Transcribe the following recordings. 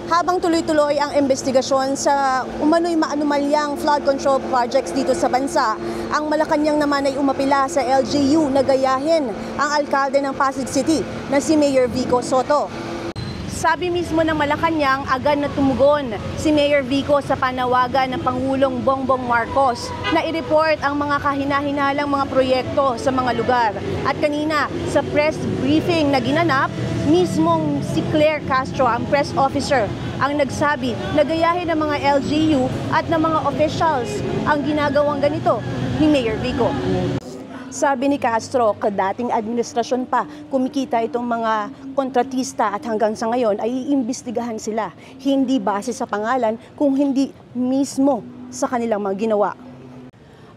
Habang tuloy-tuloy ang investigasyon sa umano'y maanumalyang flood control projects dito sa bansa, ang Malacanang naman ay umapila sa LGU na gayahin ang alkalde ng Pasig City na si Mayor Vico Soto. Sabi mismo ng Malacanang, agad na tumugon si Mayor Vico sa panawagan ng Pangulong Bongbong Marcos na i-report ang mga kahina-hinalang mga proyekto sa mga lugar. At kanina, sa press briefing na ginanap, mismong si Claire Castro, ang press officer, ang nagsabi na gayahin ng mga LGU at ng mga officials ang ginagawang ganito ni Mayor Vico. Sabi ni Castro, kadating administrasyon pa, kumikita itong mga kontratista at hanggang sa ngayon ay iimbestigahan sila. Hindi base sa pangalan, kung hindi mismo sa kanilang mga ginawa.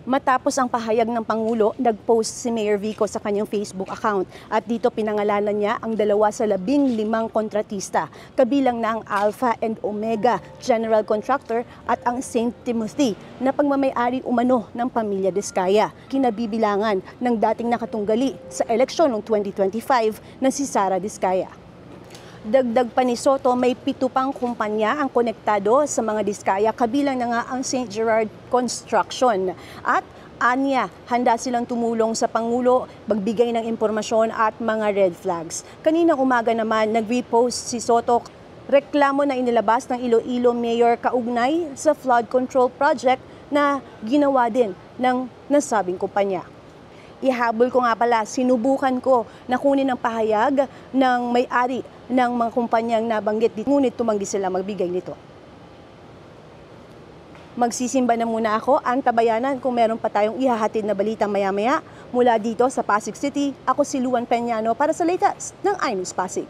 Matapos ang pahayag ng Pangulo, nag-post si Mayor Vico sa kanyang Facebook account at dito pinangalanan niya ang 2 sa 15 kontratista, kabilang na ang Alpha and Omega General Contractor at ang St. Timothy na pagmamay-ari umano ng pamilya Diskaya, kinabibilangan ng dating nakatunggali sa eleksyon noong 2025 na si Sara Diskaya. Dagdag pa ni Soto, may 7 pang kumpanya ang konektado sa mga Diskaya, kabilang na nga ang St. Gerard Construction. At anya, handa silang tumulong sa Pangulo, magbigay ng impormasyon at mga red flags. Kaninang umaga naman, nag-repost si Soto reklamo na inilabas ng Iloilo Mayor kaugnay sa flood control project na ginawa din ng nasabing kumpanya. Ihabol ko nga pala, sinubukan ko na kunin ang pahayag ng may-ari ng mga kumpanyang nabanggit dito, ngunit tumanggi sila magbigay nito. Magsisimba na muna ako, antabayanan kung meron pa tayong ihahatid na balita maya-maya mula dito sa Pasig City. Ako si Luan Peñano para sa latest ng iNews Pasig.